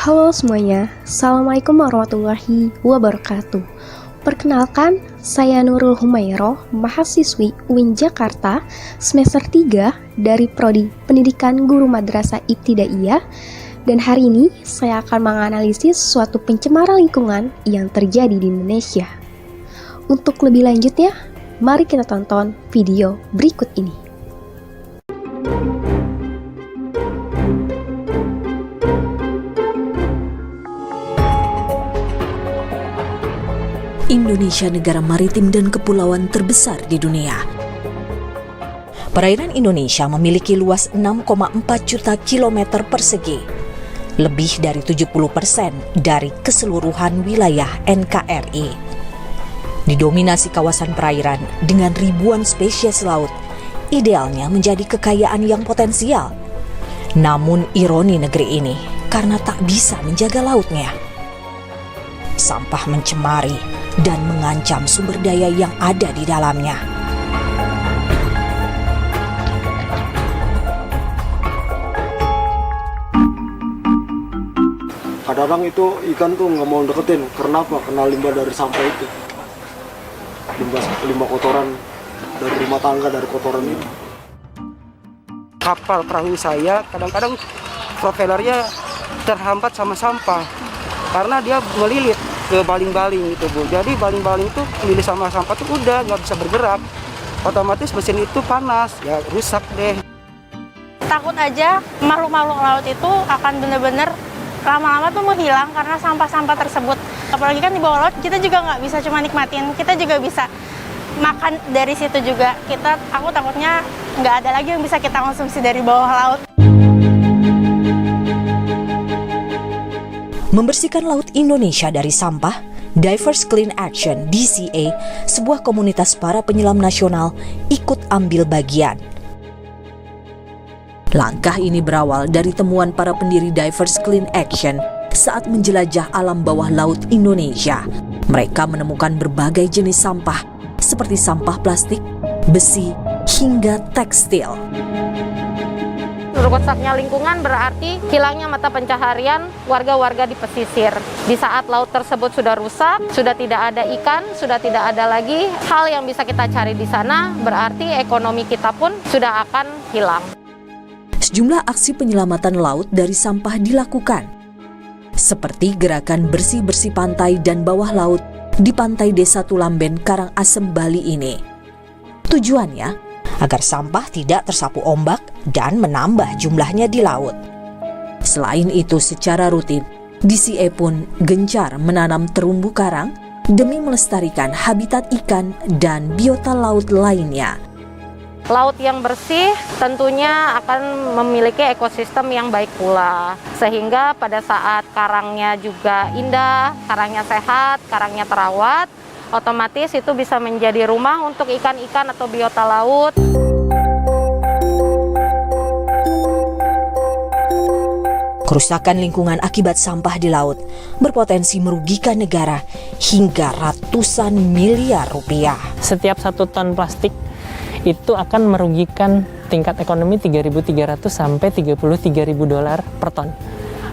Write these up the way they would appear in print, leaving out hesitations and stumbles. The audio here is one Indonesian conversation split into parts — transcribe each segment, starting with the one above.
Halo semuanya, Assalamualaikum warahmatullahi wabarakatuh. Perkenalkan, saya Nurul Humayroh, mahasiswi UIN Jakarta, semester 3 dari Prodi Pendidikan Guru Madrasah Ibtidaiyah. Dan hari ini saya akan menganalisis suatu pencemaran lingkungan yang terjadi di Indonesia. Untuk lebih lanjutnya, mari kita tonton video berikut ini. Indonesia negara maritim dan kepulauan terbesar di dunia. Perairan Indonesia memiliki luas 6,4 juta kilometer persegi, lebih dari 70% dari keseluruhan wilayah NKRI. Didominasi kawasan perairan dengan ribuan spesies laut, idealnya menjadi kekayaan yang potensial. Namun ironi negeri ini karena tak bisa menjaga lautnya. Sampah mencemari dan mengancam sumber daya yang ada di dalamnya. Kadang-kadang itu ikan tuh nggak mau deketin. Karena apa? Karena limbah dari sampah itu. Limbah kotoran dari rumah tangga, dari kotoran itu. Kapal perahu saya kadang-kadang propellernya terhambat sama sampah karena dia melilit ke baling-baling gitu Bu. Jadi baling-baling itu melilit sama sampah tuh udah nggak bisa bergerak. Otomatis mesin itu panas, ya rusak deh. Takut aja makhluk-makhluk laut itu akan benar-benar lama-lama tuh menghilang karena sampah-sampah tersebut. Apalagi kan di bawah laut kita juga nggak bisa cuma nikmatin, kita juga bisa makan dari situ juga. Aku takutnya nggak ada lagi yang bisa kita konsumsi dari bawah laut. Membersihkan laut Indonesia dari sampah, Divers Clean Action (DCA), sebuah komunitas para penyelam nasional, ikut ambil bagian. Langkah ini berawal dari temuan para pendiri Divers Clean Action saat menjelajah alam bawah laut Indonesia. Mereka menemukan berbagai jenis sampah, seperti sampah plastik, besi, hingga tekstil. Rusaknya lingkungan berarti hilangnya mata pencaharian warga-warga di pesisir. Di saat laut tersebut sudah rusak, sudah tidak ada ikan, sudah tidak ada lagi hal yang bisa kita cari di sana, berarti ekonomi kita pun sudah akan hilang. Sejumlah aksi penyelamatan laut dari sampah dilakukan, seperti gerakan bersih-bersih pantai dan bawah laut di pantai Desa Tulamben, Karangasem, Bali ini. Tujuannya agar sampah tidak tersapu ombak dan menambah jumlahnya di laut. Selain itu, secara rutin, DCA pun gencar menanam terumbu karang demi melestarikan habitat ikan dan biota laut lainnya. Laut yang bersih tentunya akan memiliki ekosistem yang baik pula. Sehingga pada saat karangnya juga indah, karangnya sehat, karangnya terawat, otomatis itu bisa menjadi rumah untuk ikan-ikan atau biota laut. Kerusakan lingkungan akibat sampah di laut berpotensi merugikan negara hingga ratusan miliar rupiah. Setiap 1 ton plastik itu akan merugikan tingkat ekonomi 3.300 sampai 33.000 dolar per ton.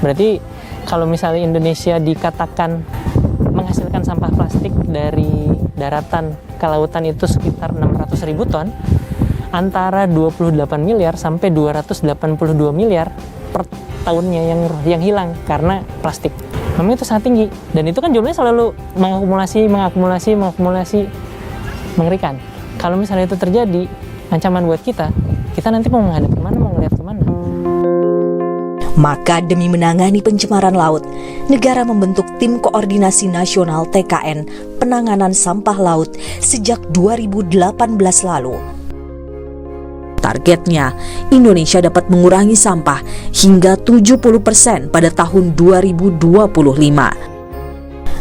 Berarti kalau misalnya Indonesia dikatakan menghasilkan sampah plastik dari daratan ke lautan itu sekitar 600.000 ton, antara 28 miliar sampai 282 miliar per tahunnya yang hilang karena plastik. Memang itu sangat tinggi, dan itu kan jumlahnya selalu mengakumulasi, mengerikan. Kalau misalnya itu terjadi, ancaman buat kita nanti mau menghadap kemana, mau melihat kemana? Maka demi menangani pencemaran laut, negara membentuk Tim Koordinasi Nasional TKN Penanganan Sampah Laut sejak 2018 lalu. Targetnya, Indonesia dapat mengurangi sampah hingga 70% pada tahun 2025.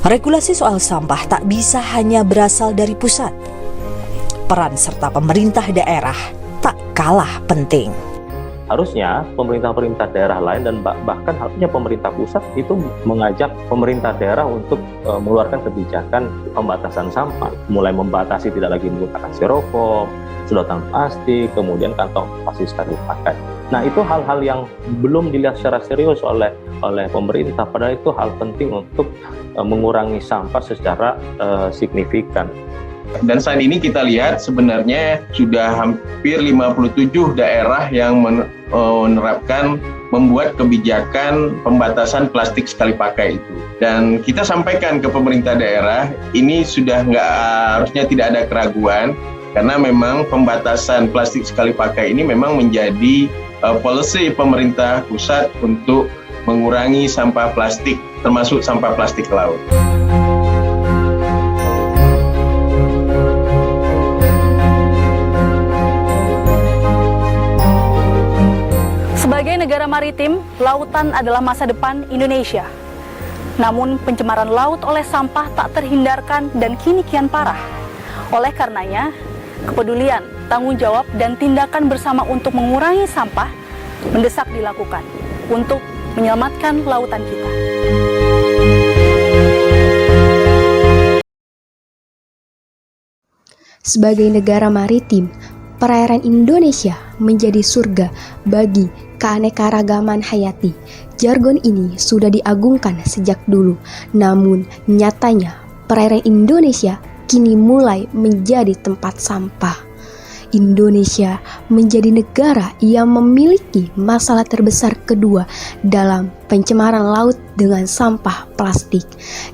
Regulasi soal sampah tak bisa hanya berasal dari pusat. Peran serta pemerintah daerah tak kalah penting. Harusnya pemerintah-pemerintah daerah lain dan bahkan harusnya pemerintah pusat itu mengajak pemerintah daerah untuk mengeluarkan kebijakan pembatasan sampah, mulai membatasi tidak lagi menggunakan styrofoam, sedotan plastik, kemudian kantong plastik sekali pakai. Nah, itu hal-hal yang belum dilihat secara serius oleh pemerintah, padahal itu hal penting untuk mengurangi sampah secara signifikan. Dan saat ini kita lihat sebenarnya sudah hampir 57 daerah yang menerapkan membuat kebijakan pembatasan plastik sekali pakai itu. Dan kita sampaikan ke pemerintah daerah, ini sudah harusnya tidak ada keraguan, karena memang pembatasan plastik sekali pakai ini memang menjadi policy pemerintah pusat untuk mengurangi sampah plastik, termasuk sampah plastik laut. Sebagai negara maritim, lautan adalah masa depan Indonesia. Namun pencemaran laut oleh sampah tak terhindarkan dan kini kian parah. Oleh karenanya, kepedulian, tanggung jawab, dan tindakan bersama untuk mengurangi sampah mendesak dilakukan untuk menyelamatkan lautan kita. Sebagai negara maritim, perairan Indonesia menjadi surga bagi keanekaragaman hayati. Jargon ini sudah diagungkan sejak dulu, namun nyatanya perairan Indonesia kini mulai menjadi tempat sampah. Indonesia menjadi negara yang memiliki masalah terbesar kedua dalam pencemaran laut dengan sampah plastik.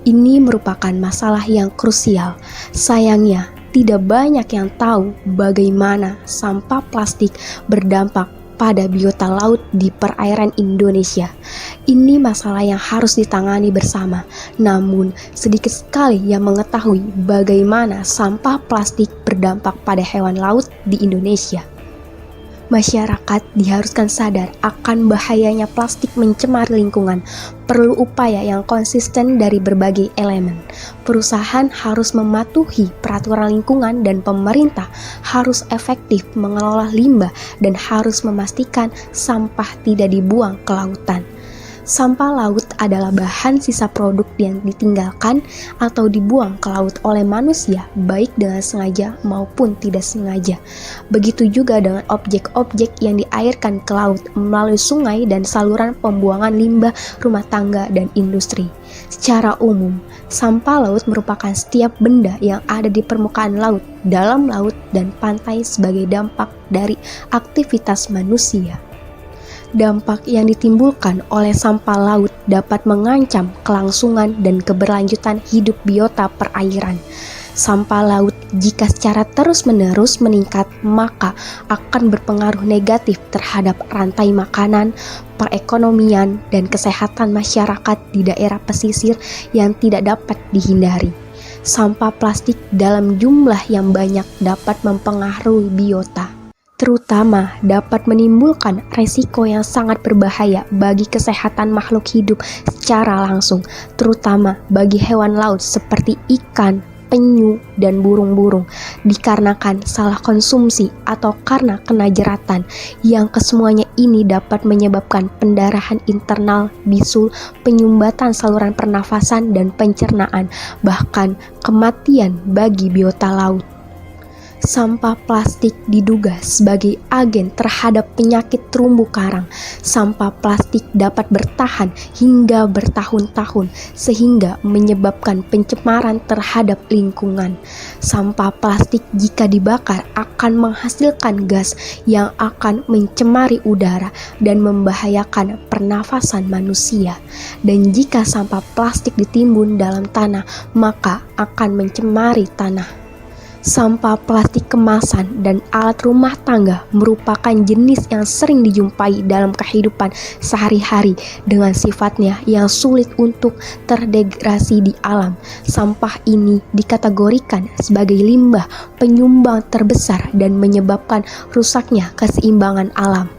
Ini merupakan masalah yang krusial. Sayangnya, tidak banyak yang tahu bagaimana sampah plastik berdampak pada biota laut di perairan Indonesia. Ini masalah yang harus ditangani bersama. Namun, sedikit sekali yang mengetahui bagaimana sampah plastik berdampak pada hewan laut di Indonesia. Masyarakat diharuskan sadar akan bahayanya plastik mencemari lingkungan. Perlu upaya yang konsisten dari berbagai elemen. Perusahaan harus mematuhi peraturan lingkungan dan pemerintah harus efektif mengelola limbah dan harus memastikan sampah tidak dibuang ke lautan. Sampah laut adalah bahan sisa produk yang ditinggalkan atau dibuang ke laut oleh manusia, baik dengan sengaja maupun tidak sengaja. Begitu juga dengan objek-objek yang diairkan ke laut melalui sungai dan saluran pembuangan limbah rumah tangga dan industri. Secara umum, sampah laut merupakan setiap benda yang ada di permukaan laut, dalam laut, dan pantai sebagai dampak dari aktivitas manusia. Dampak yang ditimbulkan oleh sampah laut dapat mengancam kelangsungan dan keberlanjutan hidup biota perairan. Sampah laut jika secara terus-menerus meningkat, maka akan berpengaruh negatif terhadap rantai makanan, perekonomian, dan kesehatan masyarakat di daerah pesisir yang tidak dapat dihindari. Sampah plastik dalam jumlah yang banyak dapat mempengaruhi biota, terutama dapat menimbulkan resiko yang sangat berbahaya bagi kesehatan makhluk hidup secara langsung, terutama bagi hewan laut seperti ikan, penyu, dan burung-burung, dikarenakan salah konsumsi atau karena kena jeratan, yang kesemuanya ini dapat menyebabkan pendarahan internal, bisul, penyumbatan saluran pernafasan dan pencernaan, bahkan kematian bagi biota laut. Sampah plastik diduga sebagai agen terhadap penyakit terumbu karang. Sampah plastik dapat bertahan hingga bertahun-tahun sehingga menyebabkan pencemaran terhadap lingkungan. Sampah plastik jika dibakar akan menghasilkan gas yang akan mencemari udara dan membahayakan pernafasan manusia. Dan jika sampah plastik ditimbun dalam tanah, maka akan mencemari tanah. Sampah plastik kemasan dan alat rumah tangga merupakan jenis yang sering dijumpai dalam kehidupan sehari-hari dengan sifatnya yang sulit untuk terdegradasi di alam. Sampah ini dikategorikan sebagai limbah penyumbang terbesar dan menyebabkan rusaknya keseimbangan alam.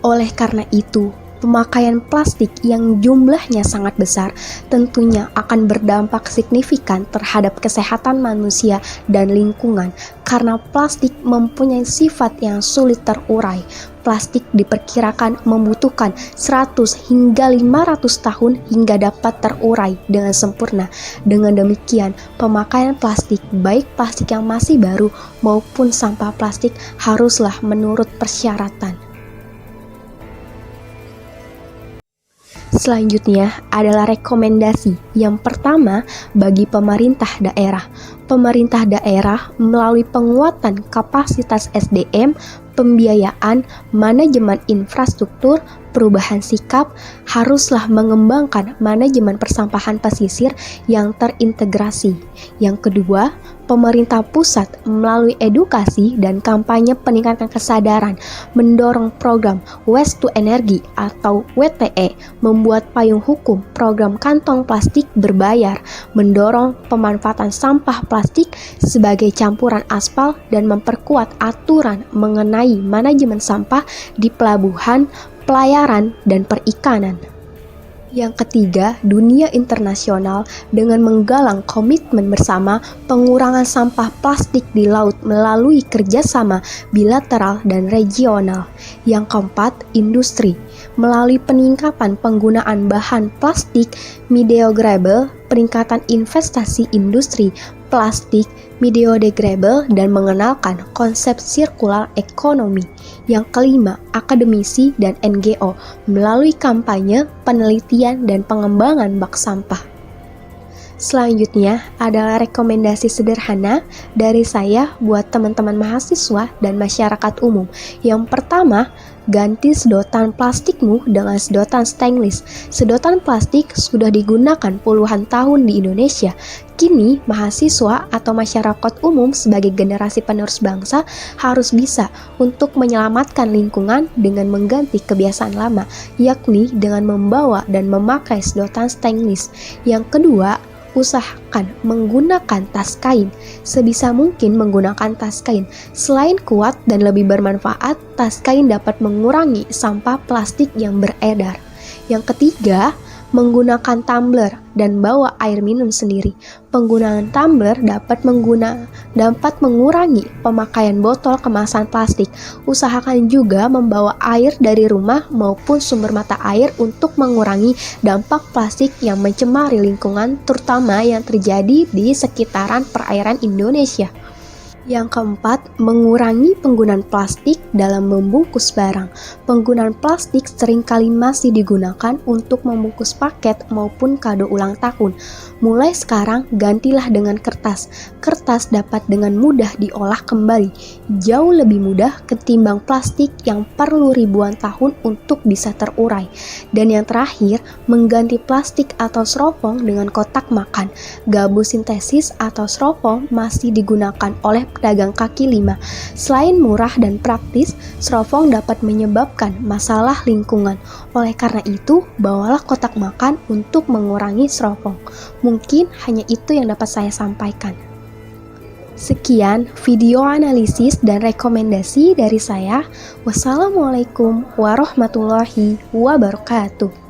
Oleh karena itu, pemakaian plastik yang jumlahnya sangat besar tentunya akan berdampak signifikan terhadap kesehatan manusia dan lingkungan karena plastik mempunyai sifat yang sulit terurai. Plastik diperkirakan membutuhkan 100 hingga 500 tahun hingga dapat terurai dengan sempurna. Dengan demikian, pemakaian plastik, baik plastik yang masih baru maupun sampah plastik, haruslah menurut persyaratan. Selanjutnya adalah rekomendasi. Yang pertama, bagi pemerintah daerah. Pemerintah daerah melalui penguatan kapasitas SDM, pembiayaan, manajemen infrastruktur, perubahan sikap, haruslah mengembangkan manajemen persampahan pesisir yang terintegrasi. Yang kedua, pemerintah pusat melalui edukasi dan kampanye peningkatan kesadaran, mendorong program Waste to Energy atau WTE, membuat payung hukum program kantong plastik berbayar, mendorong pemanfaatan sampah plastik sebagai campuran aspal dan memperkuat aturan mengenai manajemen sampah di pelabuhan, pelayaran, dan perikanan. Yang ketiga, dunia internasional dengan menggalang komitmen bersama pengurangan sampah plastik di laut melalui kerjasama bilateral dan regional. Yang keempat, industri melalui peningkatan penggunaan bahan plastik biodegradable, peningkatan investasi industri plastik biodegradable, dan mengenalkan konsep sirkular ekonomi. Yang kelima, akademisi dan NGO melalui kampanye, penelitian, dan pengembangan bak sampah. Selanjutnya adalah rekomendasi sederhana dari saya buat teman-teman mahasiswa dan masyarakat umum. Yang pertama, ganti sedotan plastikmu dengan sedotan stainless. Sedotan plastik sudah digunakan puluhan tahun di Indonesia. Kini, mahasiswa atau masyarakat umum sebagai generasi penerus bangsa harus bisa untuk menyelamatkan lingkungan dengan mengganti kebiasaan lama, yakni dengan membawa dan memakai sedotan stainless. Yang kedua, usahakan menggunakan tas kain. Sebisa mungkin menggunakan tas kain. Selain kuat dan lebih bermanfaat, tas kain dapat mengurangi sampah plastik yang beredar. Yang ketiga, menggunakan tumbler dan bawa air minum sendiri. Penggunaan tumbler dapat mengurangi pemakaian botol kemasan plastik. Usahakan juga membawa air dari rumah maupun sumber mata air untuk mengurangi dampak plastik yang mencemari lingkungan, terutama yang terjadi di sekitaran perairan Indonesia. Yang keempat, mengurangi penggunaan plastik dalam membungkus barang. Penggunaan plastik seringkali masih digunakan untuk membungkus paket maupun kado ulang tahun. Mulai sekarang, gantilah dengan kertas. Kertas dapat dengan mudah diolah kembali, jauh lebih mudah ketimbang plastik yang perlu ribuan tahun untuk bisa terurai. Dan yang terakhir, mengganti plastik atau styrofoam dengan kotak makan. Gabus sintesis atau styrofoam masih digunakan oleh pedagang kaki lima. Selain murah dan praktis, styrofoam dapat menyebabkan masalah lingkungan. Oleh karena itu, bawalah kotak makan untuk mengurangi styrofoam. Mungkin hanya itu yang dapat saya sampaikan. Sekian video analisis dan rekomendasi dari saya. Wassalamualaikum warahmatullahi wabarakatuh.